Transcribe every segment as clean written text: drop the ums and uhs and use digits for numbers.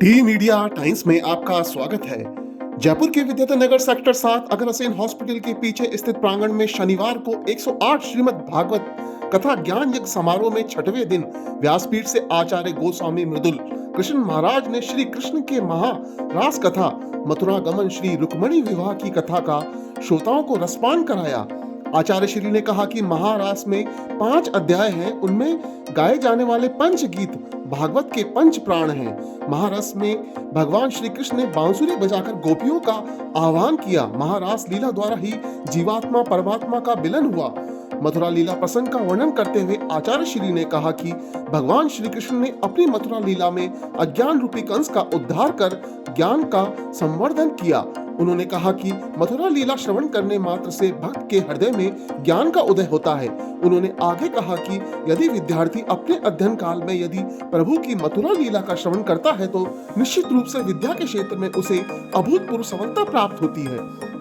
D media times में आपका स्वागत है। जयपुर के विद्याधर नगर सेक्टर 7 अग्रसेन हॉस्पिटल के पीछे स्थित प्रांगण में शनिवार को 108 श्रीमद् भागवत कथा ज्ञान यज्ञ समारोह में 6वें दिन व्यासपीठ से आचार्य गोस्वामी मृदुल कृष्ण महाराज ने श्री कृष्ण के महारास कथा मथुरा गमन श्री रुक्मणी विवाह की कथा का श्रोताओं को रसपान कराया। आचार्य श्री ने कहा कि महारास में 5 अध्याय हैं, उनमें गाए जाने वाले पंच गीत भागवत के पंच प्राण हैं। महारस में भगवान श्री कृष्ण ने बांसुरी बजाकर गोपियों का आह्वान किया। महारास लीला द्वारा ही जीवात्मा परमात्मा का मिलन हुआ। मथुरा लीला प्रसंग का वर्णन करते हुए आचार्य श्री ने कहा कि भगवान श्री कृष्ण ने अपनी मथुरा लीला में अज्ञान रूपी कंस का उद्धार कर ज्ञान का संवर्धन किया। उन्होंने कहा कि मथुरा लीला श्रवण करने मात्र से भक्त के हृदय में ज्ञान का उदय होता है। उन्होंने आगे कहा कि यदि विद्यार्थी अपने अध्ययन काल में यदि प्रभु की मथुरा लीला का श्रवण करता है तो निश्चित रूप से विद्या के क्षेत्र में उसे अभूतपूर्व सफलता प्राप्त होती है।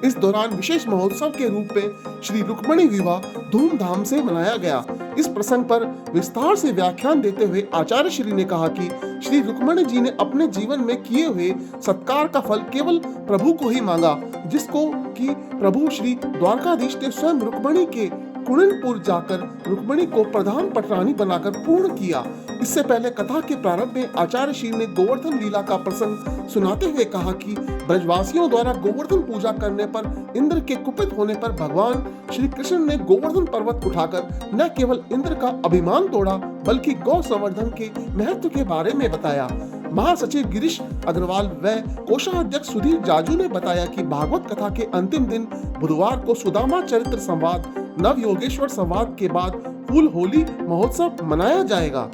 इस दौरान विशेष महोत्सव के रूप में श्री रुक्मणी विवाह धूमधाम से मनाया गया। इस प्रसंग पर विस्तार से व्याख्यान देते हुए आचार्य श्री ने कहा कि श्री रुक्मणी जी ने अपने जीवन में किए हुए सत्कार का फल केवल प्रभु को ही मांगा, जिसको कि प्रभु श्री द्वारकाधीश ने स्वयं रुक्मणी के कुणनपुर जाकर रुक्मणी को प्रधान पटरानी बनाकर पूर्ण किया। इससे पहले कथा के प्रारंभ में आचार्य श्री ने गोवर्धन लीला का प्रसंग सुनाते हुए कहा कि ब्रजवासियों द्वारा गोवर्धन पूजा करने पर इंद्र के कुपित होने पर भगवान श्री कृष्ण ने गोवर्धन पर्वत उठाकर न केवल इंद्र का अभिमान तोड़ा बल्कि गौ संवर्धन के महत्व के बारे में बताया। महासचिव गिरीश अग्रवाल व कोषाध्यक्ष सुधीर जाजू ने बताया कि भागवत कथा के अंतिम दिन बुधवार को सुदामा चरित्र संवाद नव योगेश्वर संवाद के बाद फूल होली महोत्सव मनाया जाएगा।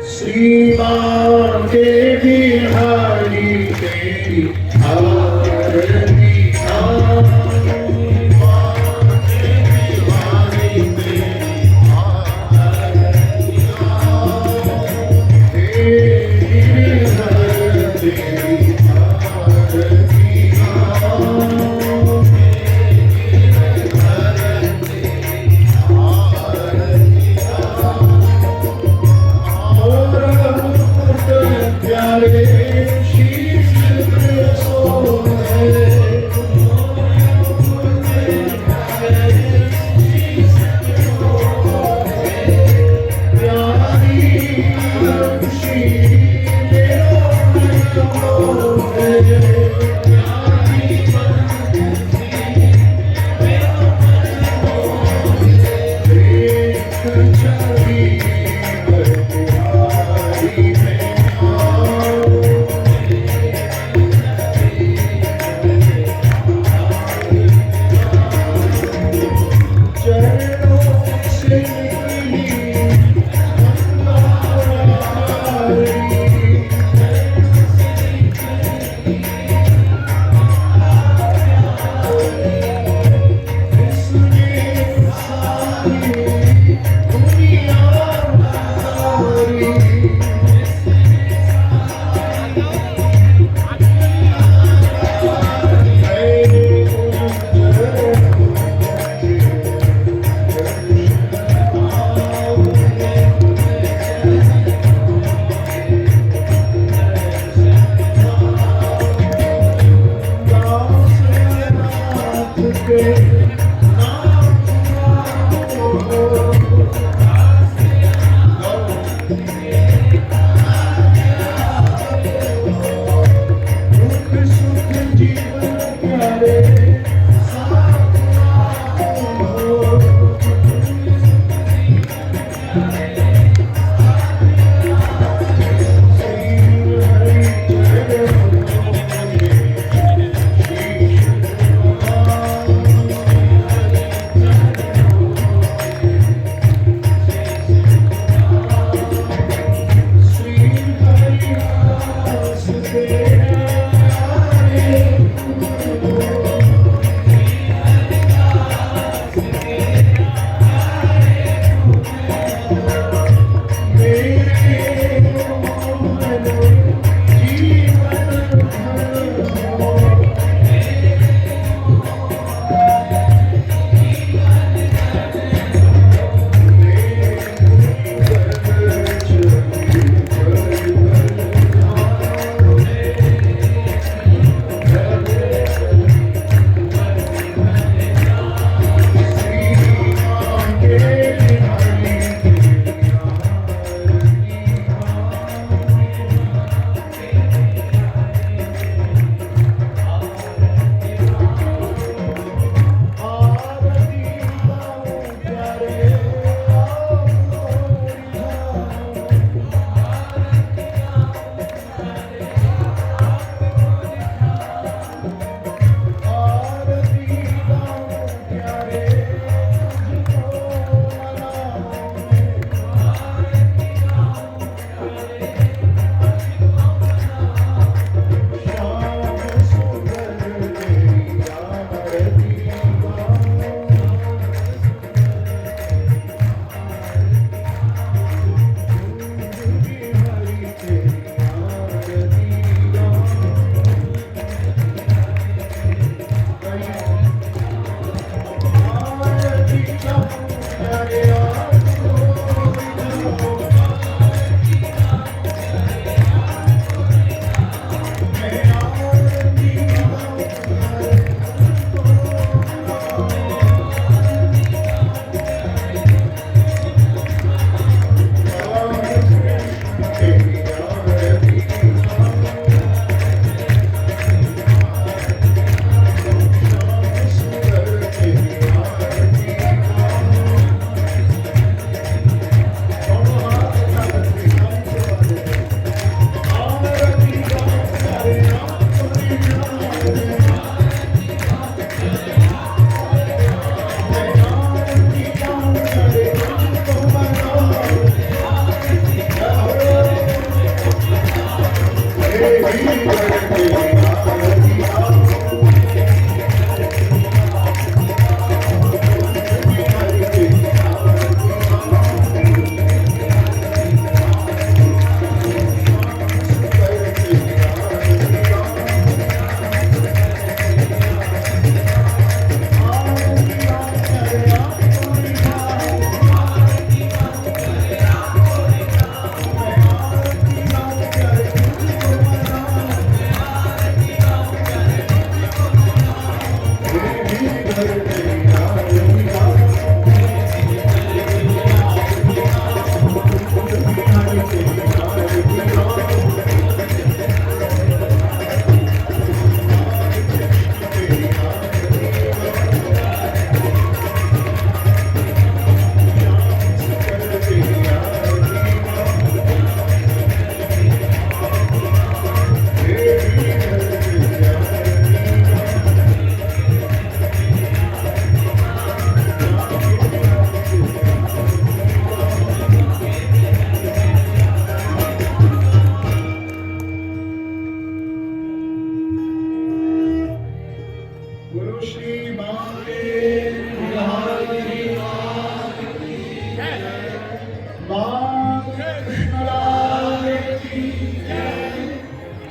श्री के बिहारी तेरी आरती Hare Krishna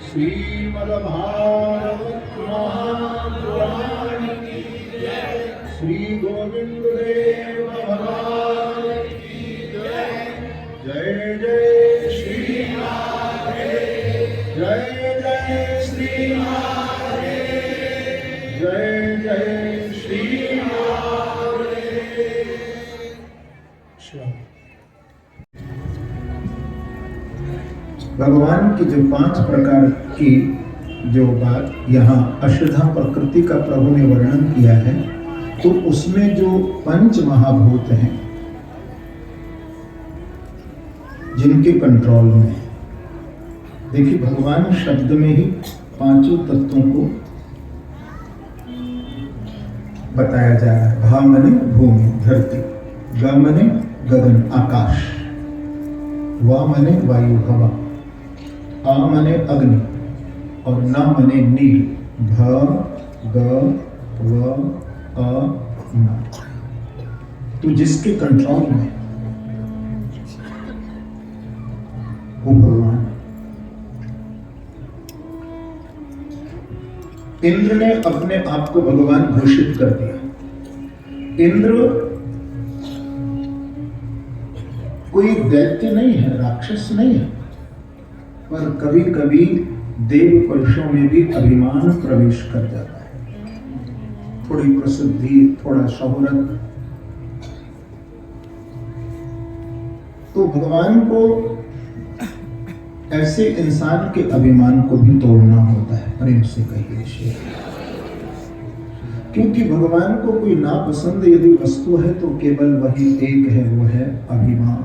श्रीमद्भागवत महापुराण की जय। श्री गोविंद देव भगवान की जय। जय जय श्री राधे, जय जय श्री राधे, जय जय श्री राधे। भगवान की जो 5 प्रकार की जो बात यहाँ अश्रद्धा प्रकृति का प्रभु ने वर्णन किया है, तो उसमें जो 5 महाभूत हैं जिनके कंट्रोल में, देखिए भगवान शब्द में ही 5 तत्वों को बताया जा रहा है। भा मने भूमि धरती, ग मने गगन आकाश, वा मने वायु हवा, आ मने अग्नि और ना मने नील। भ ग व अ न। तो जिसके कंट्रोल में वो भगवान। इंद्र ने अपने आप को भगवान घोषित कर दिया। इंद्र कोई दैत्य नहीं है, राक्षस नहीं है, पर कभी कभी देव पुरुषों में भी अभिमान प्रवेश कर जाता है। थोड़ी प्रसिद्धि, थोड़ा शोहरत, तो भगवान को ऐसे इंसान के अभिमान को भी तोड़ना होता है। प्रेम से कहिए श्री। क्योंकि भगवान को कोई नापसंद यदि वस्तु है तो केवल वही एक है, वो है अभिमान।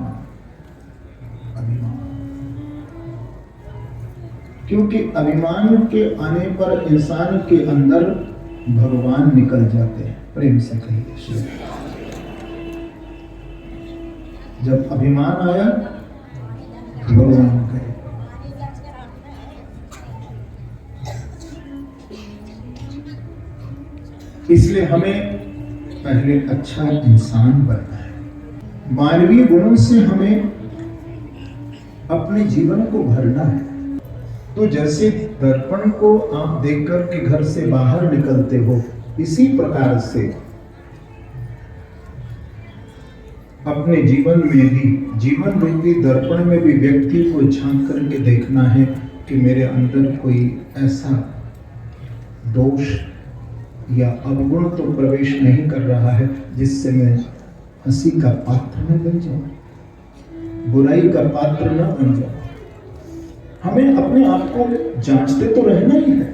क्योंकि अभिमान के आने पर इंसान के अंदर भगवान निकल जाते हैं। प्रेम से कहिए श्री। जब अभिमान आया भगवान गए। इसलिए हमें पहले अच्छा इंसान बनना है। मानवीय गुणों से हमें अपने जीवन को भरना है। तो जैसे दर्पण को आप देखकर के घर से बाहर निकलते हो, इसी प्रकार से अपने जीवन में भी, जीवन रूपी दर्पण में भी व्यक्ति को झांक करके देखना है कि मेरे अंदर कोई ऐसा दोष या अवगुण तो प्रवेश नहीं कर रहा है जिससे मैं हंसी का पात्र न बन जाऊं, बुराई का पात्र न बन जाऊं। हमें अपने आप को जांचते तो रहना ही है।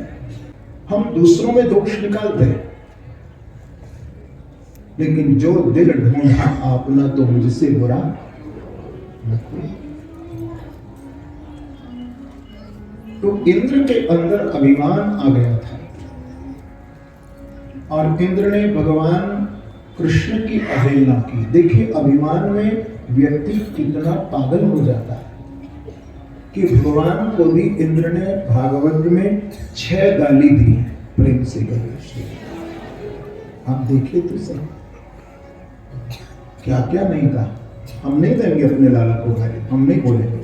हम दूसरों में दोष निकालते हैं, लेकिन जो दिल ढूंढा आपना तो मुझसे बुरा न कोई। तो इंद्र के अंदर अभिमान आ गया था और इंद्र ने भगवान कृष्ण की अवहेलना की। देखिए अभिमान में व्यक्ति कितना पागल हो जाता है। कि भगवान को भी इंद्र ने भागवत में 6 गाली दी प्रेम से गए। आप देखिए तो सही क्या क्या नहीं कहा। हम नहीं देंगे अपने लाला को गाली, हम नहीं बोलेंगे।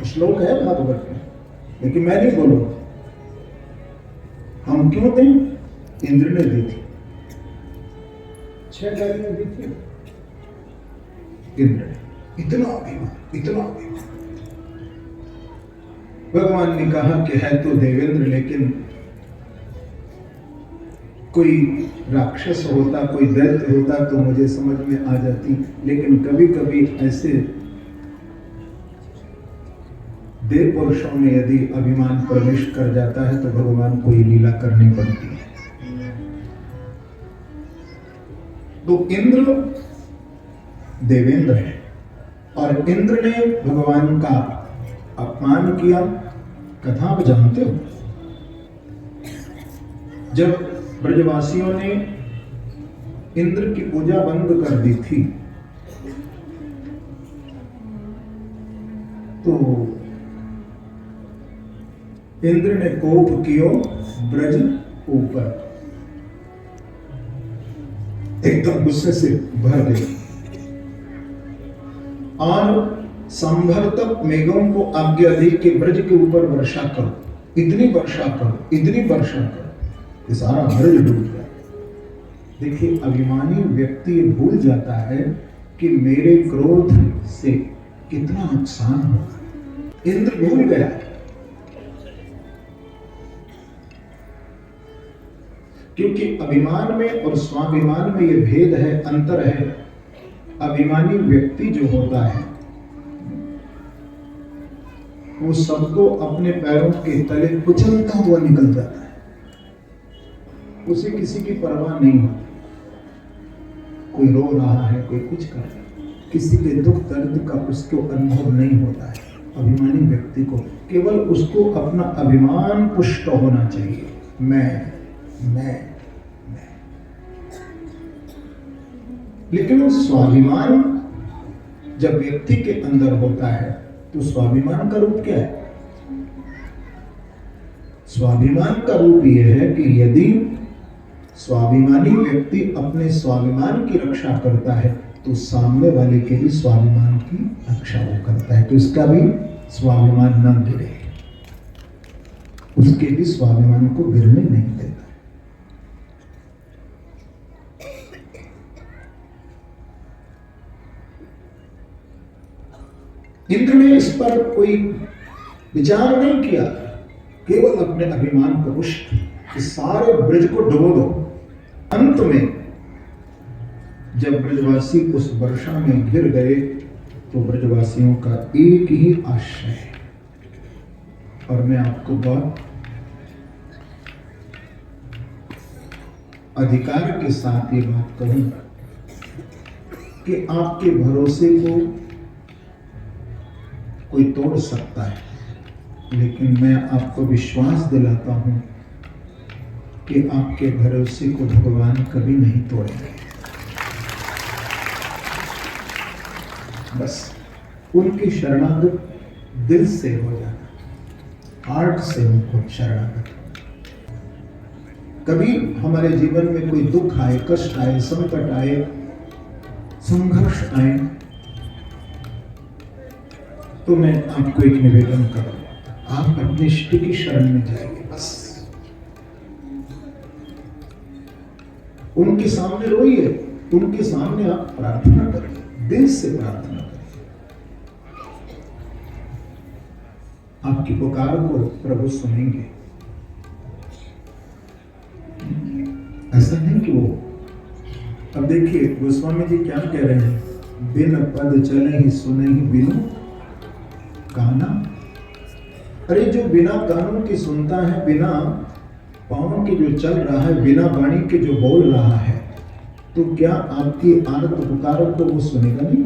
श्लोक है भागवत में, लेकिन मैं नहीं बोलूंगा। हम क्यों दें? इंद्र ने दी थी, 6 गालियां दी थी इंद्र ने। इतना अभिमान। भगवान ने कहा कि है तो देवेंद्र, लेकिन कोई राक्षस होता, कोई दैत्य होता तो मुझे समझ में आ जाती, लेकिन कभी कभी ऐसे देव पुरुषों में यदि अभिमान प्रवेश कर जाता है तो भगवान को ये लीला करनी पड़ती है। तो इंद्र देवेंद्र है और इंद्र ने भगवान का अपमान किया। कथा आप जानते हो, जब ब्रजवासियों ने इंद्र की पूजा बंद कर दी थी तो इंद्र ने कोप कियो ब्रज ऊपर, एकदम गुस्से से भर गए और संभरतक मेघों को आज्ञा दी कि ब्रज के ऊपर वर्षा करो, इतनी वर्षा करो कि सारा ब्रज डूब गया। देखिए, अभिमानी व्यक्ति भूल जाता है कि मेरे क्रोध से कितना नुकसान होगा। इंद्र भूल गया। क्योंकि अभिमान में और स्वाभिमान में यह भेद है, अंतर है। अभिमानी व्यक्ति जो होता है वो सबको अपने पैरों के तले कुचलता हुआ निकल जाता है, उसे किसी की परवाह नहीं होती। कोई रो रहा है, कोई कुछ कर रहा है, किसी के दुख दर्द का उसको अनुभव नहीं होता है। अभिमानी व्यक्ति को केवल उसको अपना अभिमान पुष्ट होना चाहिए। मैं लेकिन वो स्वाभिमान जब व्यक्ति के अंदर होता है तो स्वाभिमान का रूप क्या है? स्वाभिमान का रूप यह है कि यदि स्वाभिमानी व्यक्ति अपने स्वाभिमान की रक्षा करता है तो सामने वाले के भी स्वाभिमान की रक्षा वो करता है, तो इसका भी स्वाभिमान न गिरे, उसके भी स्वाभिमान को गिरने नहीं देता। इंद्र ने इस पर कोई विचार नहीं किया, केवल अपने अभिमान को पुष्ट इस सारे ब्रज को डुबो दो। अंत में जब ब्रजवासी उस वर्षा में गिर गए तो ब्रजवासियों का एक ही आशय है, और मैं आपको बहुत अधिकार के साथ ये बात कहूंगा कि आपके भरोसे को कोई तोड़ सकता है, लेकिन मैं आपको विश्वास दिलाता हूं कि आपके भरोसे को भगवान कभी नहीं तोड़ेंगे। बस उनकी शरणागत दिल से हो जाना, हार्ट से उनको शरणागत। कभी हमारे जीवन में कोई दुख आए, कष्ट आए, संकट आए, संघर्ष आए, तो मैं आपको एक निवेदन करूं, आप अपने इष्ट की शरण में जाइए। बस उनके सामने रोइए, उनके सामने आप प्रार्थना करें, दिल से प्रार्थना करें। आपकी पुकार को प्रभु सुनेंगे। ऐसा नहीं कि वो, अब देखिए गोस्वामी जी क्या कह रहे हैं, बिन पद चले ही सुने ही बिनु काना। अरे जो बिना कानों के सुनता है, बिना पाँव के जो चल रहा है, बिना वाणी के जो बोल रहा है, तो क्या आपकी आर्त पुकारों को वो सुनेगा नहीं?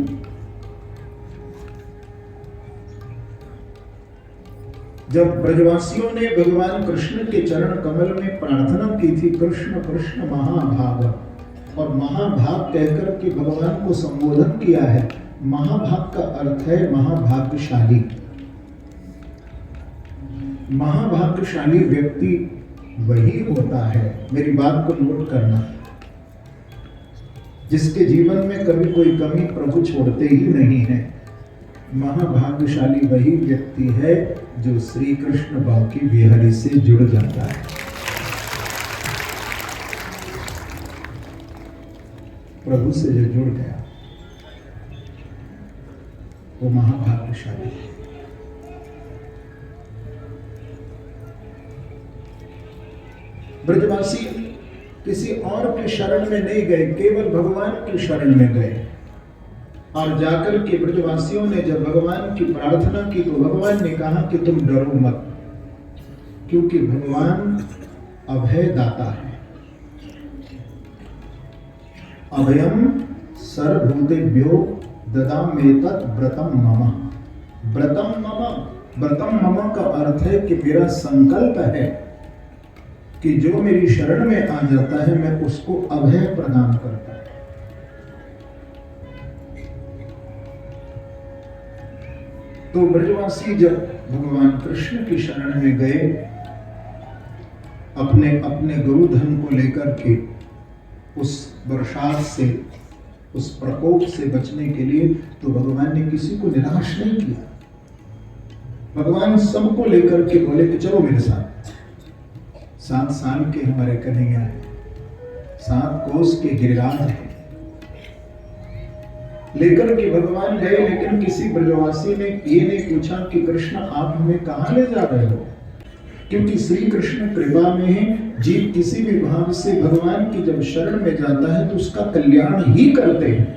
जब ब्रजवासियों ने भगवान कृष्ण के चरण कमल में प्रार्थना की थी, कृष्ण कृष्ण महाभाग, और महाभाग कहकर के भगवान को संबोधन किया है। महाभाग का अर्थ है महाभाग्यशाली। महाभाग्यशाली व्यक्ति वही होता है, मेरी बात को नोट करना, जिसके जीवन में कभी कोई कमी प्रभु छोड़ते ही नहीं है। महाभाग्यशाली वही व्यक्ति है जो श्री कृष्ण बांकी बिहारी से जुड़ जाता है। प्रभु से जो जुड़ गया वो महाभाग्यशाली है। ब्रजवासी किसी और के शरण में नहीं गए, केवल भगवान की शरण में गए। और जाकर के ब्रजवासियों ने जब भगवान की प्रार्थना की तो भगवान ने कहा कि तुम डरो मत, क्योंकि भगवान अभय दाता है। अभयम सर्वभूतेभ्यो ददाम्येतत् व्रतम मम। व्रतम मम का अर्थ है कि मेरा संकल्प है कि जो मेरी शरण में आ जाता है मैं उसको अभय प्रदान करता हूं। तो ब्रजवासी जब भगवान कृष्ण की शरण में गए, अपने अपने गुरुधन को लेकर के उस बरसात से, उस प्रकोप से बचने के लिए, तो भगवान ने किसी को निराश नहीं किया। भगवान सबको लेकर के बोले कि चलो मेरे साथ। 7 साल के हमारे कन्हैया है, 7 कोस के गिरिराज है, लेकर के भगवान गए। लेकिन किसी ब्रजवासी ने ये नहीं पूछा कि कृष्ण आप हमें कहां ले जा रहे हो, क्योंकि श्री कृष्ण कृपा में है। जीव किसी भी भाव से भगवान की जब शरण में जाता है तो उसका कल्याण ही करते हैं।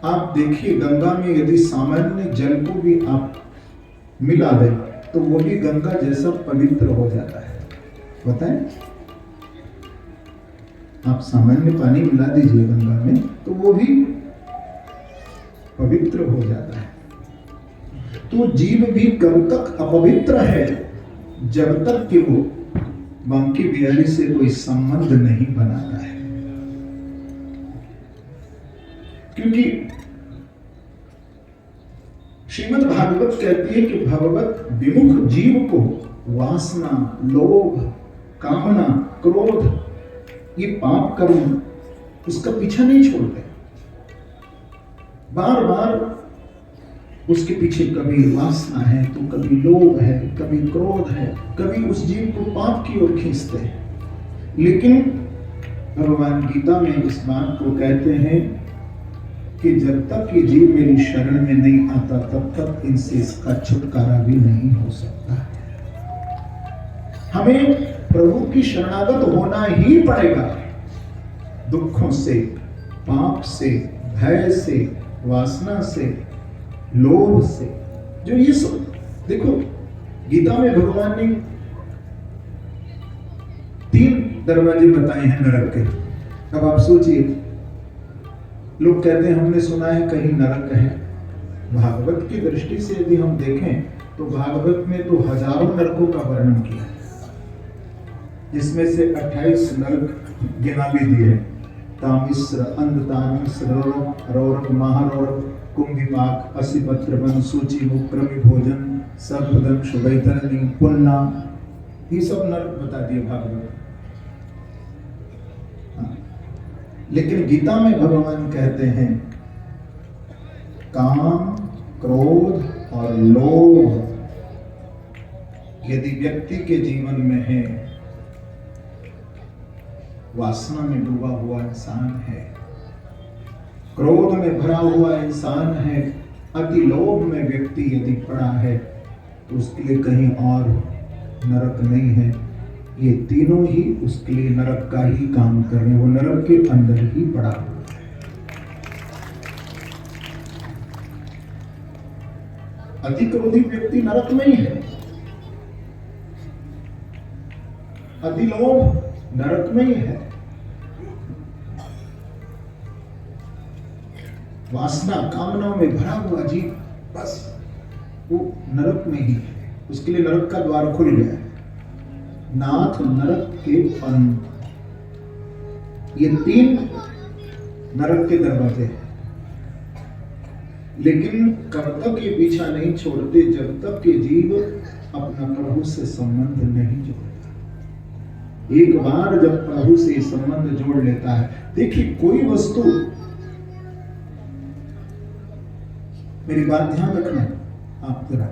आप देखिए, गंगा में यदि सामान्य जल को भी आप मिला दे तो वो भी गंगा जैसा पवित्र हो जाता है। बताएं, आप सामान्य पानी मिला दीजिए गंगा में तो वो भी पवित्र हो जाता है। तो जीव भी कब तक अपवित्र है, जब तक कि वो बांकी बिहारी से कोई संबंध नहीं बनाता है। क्योंकि श्रीमद् भागवत कहती है कि भगवत विमुख जीव को वासना, लोभ, कामना, क्रोध, ये पाप कर्म उसका पीछा नहीं छोड़ते। बार बार उसके पीछे कभी वासना है तो कभी लोभ है, कभी क्रोध है, कभी उस जीव को पाप की ओर खींचते हैं। लेकिन भगवान गीता में इस बात को कहते हैं कि जब तक ये जीव मेरी शरण में नहीं आता तब तक इनसे इसका छुटकारा भी नहीं हो सकता। हमें प्रभु की शरणागत होना ही पड़ेगा। दुखों से, पाप से, भय से, वासना से, लोभ से, जो ये सब देखो गीता में भगवान ने 3 दरवाजे बताए हैं नरक के। अब आप सोचिए, लोग कहते हैं हमने सुना है कहीं नरक है। भागवत की दृष्टि से यदि हम देखें तो भागवत में तो हजारों नरकों का वर्णन किया है, जिसमें से 28 नरक गिना भी दिए। तामिश्र, अंधतामिश्र, रौरक, महारौरक, कुंभिपाक, असिपत्र वन, सूची, मुक्रमी भोजन, सर्पदंश, वैतरणी, पुन्ना, ये सब नरक बता दिए भागवत। लेकिन गीता में भगवान कहते हैं काम, क्रोध और लोभ यदि व्यक्ति के जीवन में है, वासना में डूबा हुआ इंसान है, क्रोध में भरा हुआ इंसान है, अति लोभ में व्यक्ति यदि पड़ा है तो उसके लिए कहीं और नरक नहीं है। ये तीनों ही उसके लिए नरक का ही काम कर रहे हैं, वो नरक के अंदर ही पड़ा हुआ है। अति क्रोधी व्यक्ति नरक में ही है, अति लोभ नरक में ही है, वासना, कामनाओं में भरा हुआ जीव बस वो नरक में ही है, उसके लिए नरक का द्वार खुल गया है। नाथ नरक के पंथ, ये 3 नरक के दरवाजे हैं। लेकिन कब तक ये पीछा नहीं छोड़ते जब तक कि जीव अपना प्रभु से संबंध नहीं जोड़ता। एक बार जब प्रभु से संबंध जोड़ लेता है, देखिए कोई वस्तु, मेरी बात ध्यान रखना आप जरा,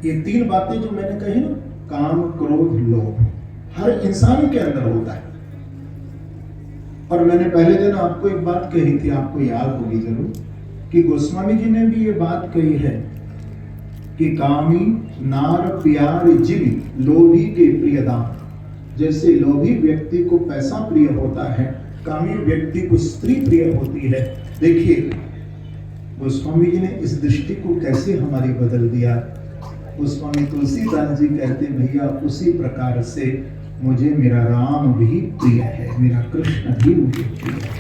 ये तीन बातें जो मैंने कही ना, काम क्रोध लोभ, हर इंसान के अंदर होता है। और मैंने पहले दिन आपको एक बात कही थी, आपको याद होगी जरूर, कि गोस्वामी जी ने भी ये बात कही है कि कामी नार प्यार जीवी लोभी के प्रिय दाम। जैसे लोभी व्यक्ति को पैसा प्रिय होता है, कामी व्यक्ति को स्त्री प्रिय होती है। देखिए गोस्वामी जी ने इस दृष्टि को कैसे हमारी बदल दिया। गोस्वामी तुलसीदास जी कहते भैया उसी प्रकार से मुझे मेरा राम भी प्रिय है, मेरा कृष्ण भी मुझे प्रिय है।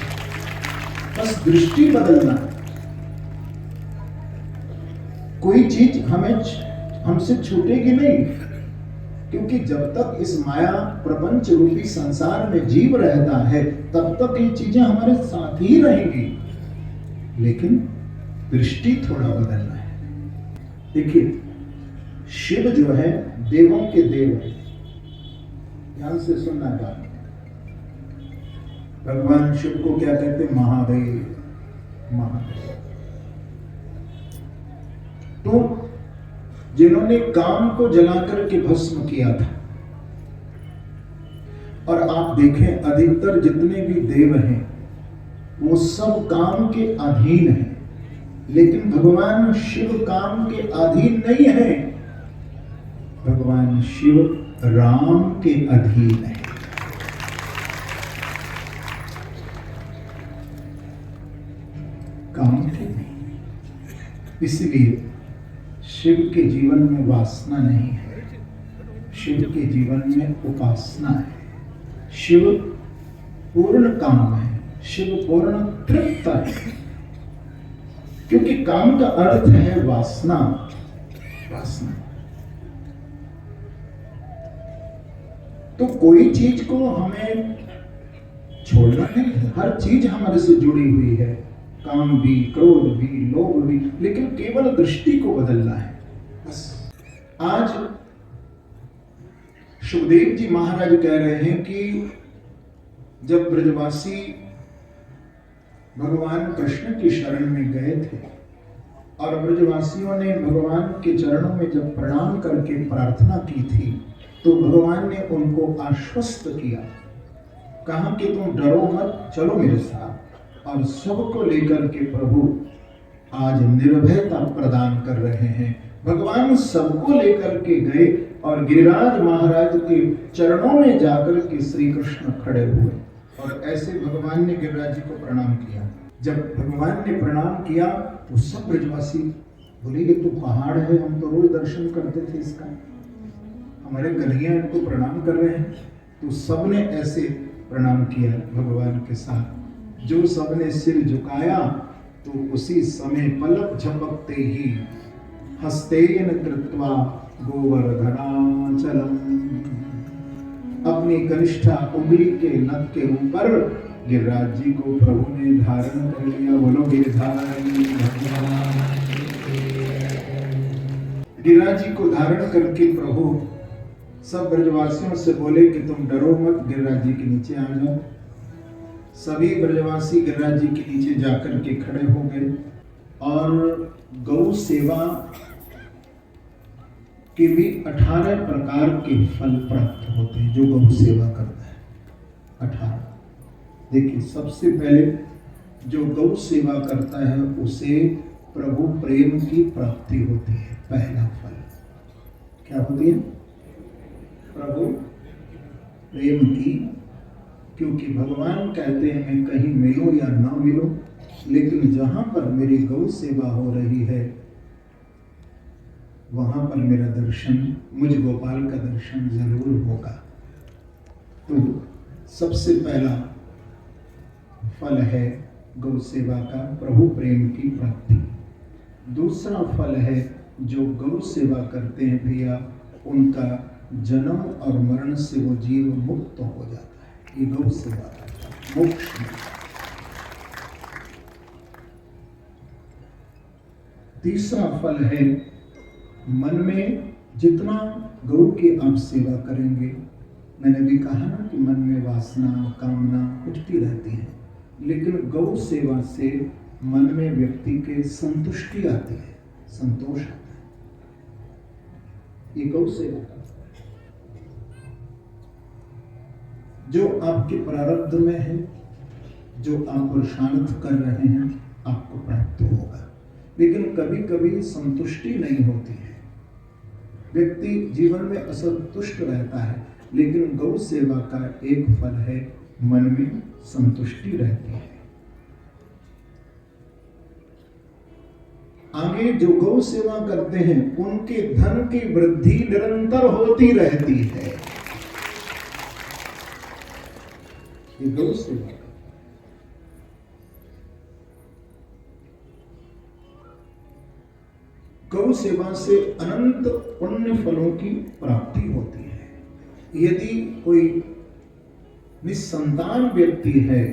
बस दृष्टि बदलना है। कोई चीज हमसे छूटेगी नहीं, क्योंकि जब तक इस माया प्रपंच रूपी संसार में जीव रहता है तब तक ये चीजें हमारे साथ ही रहेंगी, लेकिन दृष्टि थोड़ा बदलना है। देखिए शिव जो है देवों के देव है, ध्यान से सुनना बात। भगवान शिव को क्या कहते? महादेव। महादेव तो जिन्होंने काम को जलाकर के भस्म किया था, और आप देखें अधिकतर जितने भी देव हैं वो सब काम के अधीन हैं, लेकिन भगवान शिव काम के अधीन नहीं है। भगवान शिव राम के अधीन है। काम के नहीं। इसलिए शिव के जीवन में वासना नहीं है, शिव के जीवन में उपासना है। शिव पूर्ण काम है, शिव पूर्ण तृप्त है, क्योंकि काम का अर्थ है वासना। वासना तो कोई चीज को हमें छोड़ना नहीं है, हर चीज हमारे से जुड़ी हुई है, काम भी, क्रोध भी, लोभ भी, लेकिन केवल दृष्टि को बदलना है बस। आज सुखदेव जी महाराज कह रहे हैं कि जब ब्रजवासी भगवान कृष्ण की शरण में गए थे और ब्रजवासियों ने भगवान के चरणों में जब प्रणाम करके प्रार्थना की थी, तो भगवान ने उनको आश्वस्त किया, कहा कि तुम डरो मत, चलो मेरे साथ। और सबको लेकर के प्रभु आज निर्भयता प्रदान कर रहे हैं। भगवान सबको लेकर के गए और गिरिराज महाराज के चरणों में जाकर के श्री कृष्ण खड़े हुए, और ऐसे भगवान ने गिरिराज जी को प्रणाम किया। जब भगवान ने प्रणाम किया तो सब ब्रजवासी बोले कि तू पहाड़ है, हम तो रोज दर्शन करते थे इसका, हमारे कन्हैया इनको प्रणाम कर रहे हैं। तो सबने ऐसे प्रणाम किया भगवान के साथ। जो सबने सिर झुकाया तो उसी समय पलक झपकते ही हस्तेन कृत्वा गोवर्धनाचलम, अपनी कनिष्ठा उंगली के नख के ऊपर गिरिराज जी को प्रभु ने धारण कर लिया। बोलो गिरधारी भगवान। गिरिराज जी को धारण करके प्रभु सब ब्रजवासियों से बोले कि तुम डरो मत, गिरिराज जी के नीचे आ जाओ। सभी ब्रजवासी गिरिराज जी के नीचे जाकर के खड़े हो गए, और गौ सेवा के भी 18 प्रकार के फल प्राप्त होते हैं जो गौ सेवा करता है। 18। देखिए सबसे पहले जो गौ सेवा करता है उसे प्रभु प्रेम की प्राप्ति होती है। पहला फल क्या होती है? प्रभु प्रेम की, क्योंकि भगवान कहते हैं मैं कहीं मिलो या ना मिलो, लेकिन जहां पर मेरी गौ सेवा हो रही है वहां पर मेरा दर्शन, मुझ गोपाल का दर्शन जरूर होगा। तो सबसे पहला फल है गौ सेवा का, प्रभु प्रेम की प्राप्ति। दूसरा फल है जो गौ सेवा करते हैं भैया, उनका जन्म और मरण से वो जीव मुक्त हो जाता है। ये गौ सेवा करता है। मोक्ष मिलता है। तीसरा फल है, मन में जितना गौ की आप सेवा करेंगे, मैंने भी कहा ना कि मन में वासना कामना उठती रहती है, लेकिन गौ सेवा से मन में व्यक्ति के संतुष्टि आती है, संतोष आता है। ये गौ सेवा का जो आपके प्रारब्ध में है, जो आप पुरुषार्थ कर रहे हैं, आपको प्राप्त होगा। लेकिन कभी कभी संतुष्टि नहीं होती है, व्यक्ति जीवन में असंतुष्ट रहता है, लेकिन गौ सेवा का एक फल है, मन में संतुष्टि रहती है। आगे जो गौ सेवा करते हैं उनके धन की वृद्धि निरंतर होती रहती है। ये गौ सेवा का गौ सेवा से अनंत पुण्य फलों की प्राप्ति होती है। यदि कोई निसंतान व्यक्ति है,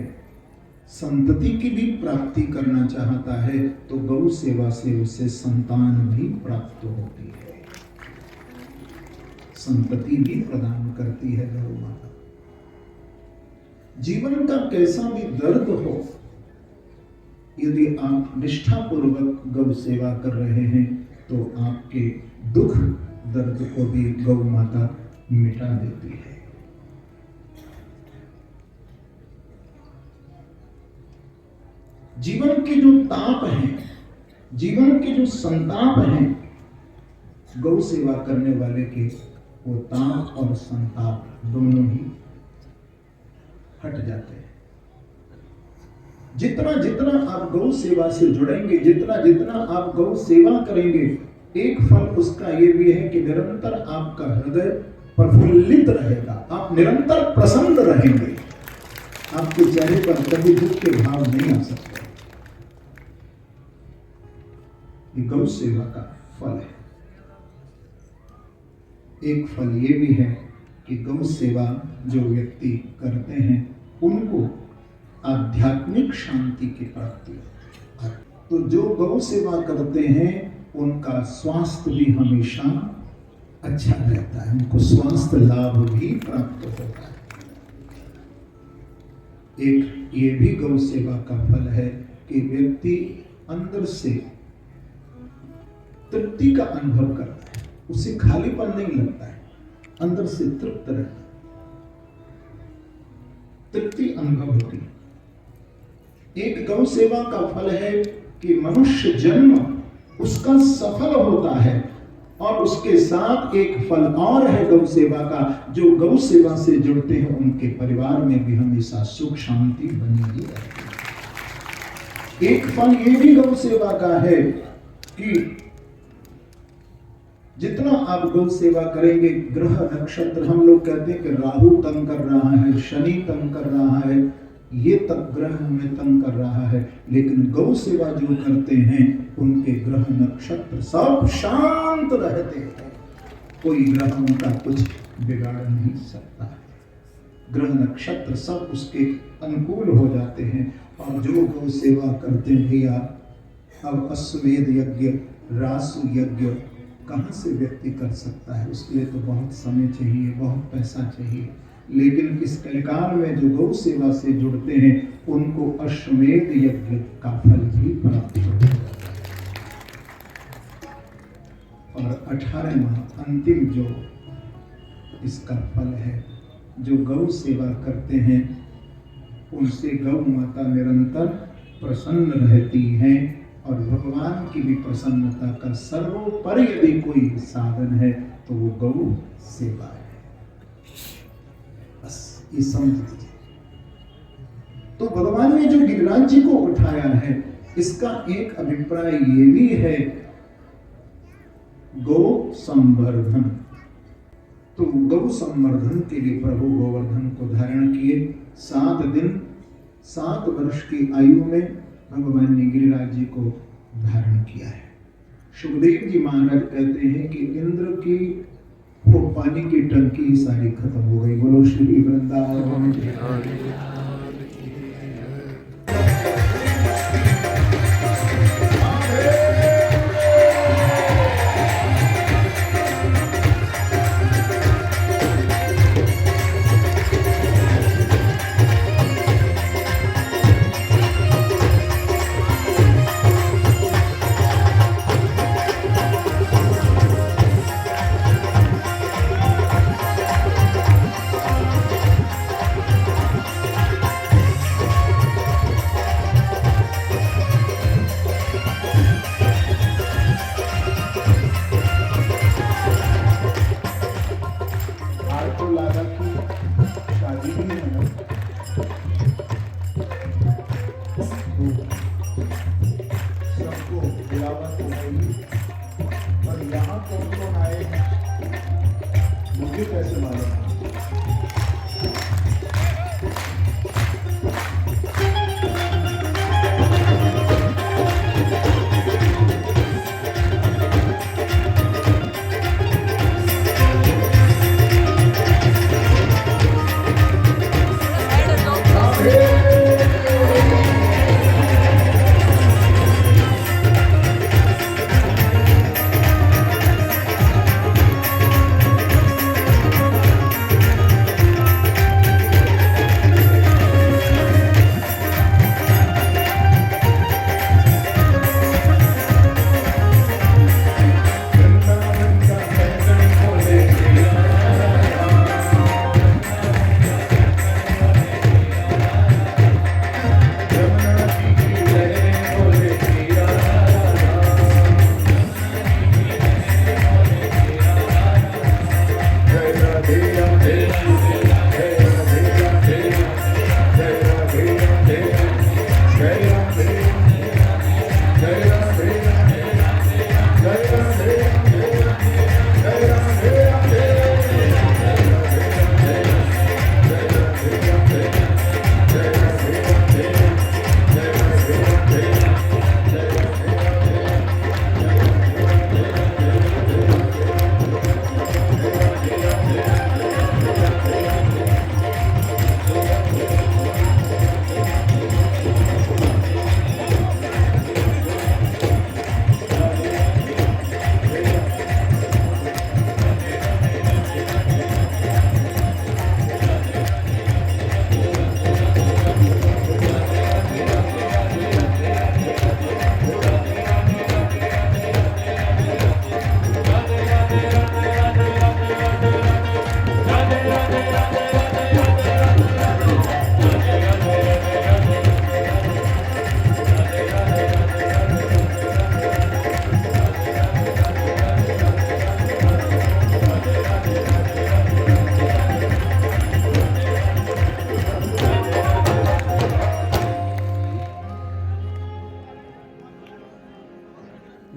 संतति की भी प्राप्ति करना चाहता है, तो गौ सेवा से उसे संतान भी प्राप्त होती है, संतति भी प्रदान करती है गौ माता। जीवन का कैसा भी दर्द हो, यदि आप निष्ठापूर्वक गौ सेवा कर रहे हैं तो आपके दुख दर्द को भी गौ माता मिटा देती है। जीवन के जो ताप हैं, जीवन के जो संताप हैं, गौ सेवा करने वाले के वो ताप और संताप दोनों ही हट जाते हैं। जितना जितना आप गौ सेवा से जुड़ेंगे, जितना जितना आप गौ सेवा करेंगे, एक फल उसका ये भी है कि निरंतर आपका हृदय प्रफुल्लित रहेगा, आप निरंतर प्रसन्न रहेंगे, आपके चेहरे पर कभी दुख के भाव नहीं आ सकते। ये गौ सेवा का फल है। एक फल ये भी है कि गौ सेवा जो व्यक्ति करते हैं उनको आध्यात्मिक शांति की प्राप्ति होती है। तो जो गौ सेवा करते हैं उनका स्वास्थ्य भी हमेशा अच्छा रहता है, उनको स्वास्थ्य लाभ भी प्राप्त होता है। एक ये भी गौ सेवा का फल है कि व्यक्ति अंदर से तृप्ति का अनुभव करता है, उसे खालीपन नहीं लगता है, अंदर से तृप्त रहता है, तृप्ति अनुभव होती है। एक गौ सेवा का फल है कि मनुष्य जन्म उसका सफल होता है, और उसके साथ एक फल और है गौ सेवा का, जो गौ सेवा से जुड़ते हैं उनके परिवार में भी हमेशा सुख शांति बनी ही रहती है। एक फल ये भी गौ सेवा का है कि जितना आप गौ सेवा करेंगे, ग्रह नक्षत्र, हम लोग कहते हैं कि राहु तंग कर रहा है, शनि तंग कर रहा है, ये तक ग्रह हमें तंग कर रहा है, लेकिन गौ सेवा जो करते हैं उनके ग्रह नक्षत्र सब शांत रहते हैं, कोई ग्रह उनका कुछ बिगाड़ नहीं सकता है, ग्रह नक्षत्र सब उसके अनुकूल हो जाते हैं। और जो गौ सेवा करते हैं भैया, अब अश्वमेध यज्ञ, रासु यज्ञ कहाँ से व्यक्ति कर सकता है, उसके लिए तो बहुत समय चाहिए, बहुत पैसा चाहिए, लेकिन इस कलिकाल में जो गौ सेवा से जुड़ते हैं उनको अश्वमेध यज्ञ का फल भी प्राप्त होता है। और 18वां अंतिम जो इसका फल है, जो गौ सेवा करते हैं उनसे गौ माता निरंतर प्रसन्न रहती हैं, और भगवान की भी प्रसन्नता का सर्वोपरि यदि कोई साधन है तो वो गौ सेवा है। बस ये समझ लीजिए। तो भगवान ने जो गिरिराज जी को उठाया है, इसका एक अभिप्राय ये भी है, गौ संवर्धन। तो गौ संवर्धन के लिए प्रभु गोवर्धन को धारण किए। 7 दिन 7 वर्ष की आयु में भगवान ने गिरिराज जी को धारण किया है। सुखदेव जी महाराज कहते हैं कि इंद्र की वो पानी की टंकी सारी खत्म हो गई। बोलो श्री वृंदावन। आपको लगा कि शादी भी है ना, तो सबको बुलावट होगी, और यहाँ कौन कौन आए मुझे कैसे मालूम?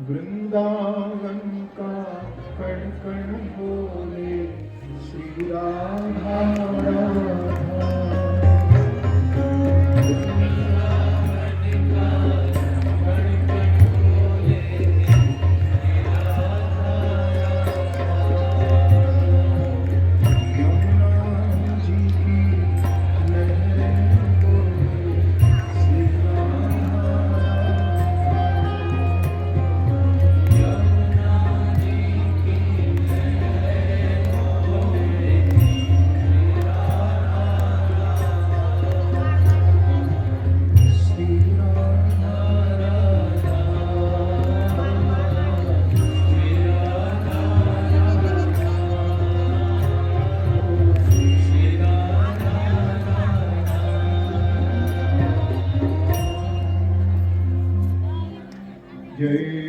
वृंदावन का कण कण बोले श्री राधा राधा। यमुना जी की लहरें बोले श्री जय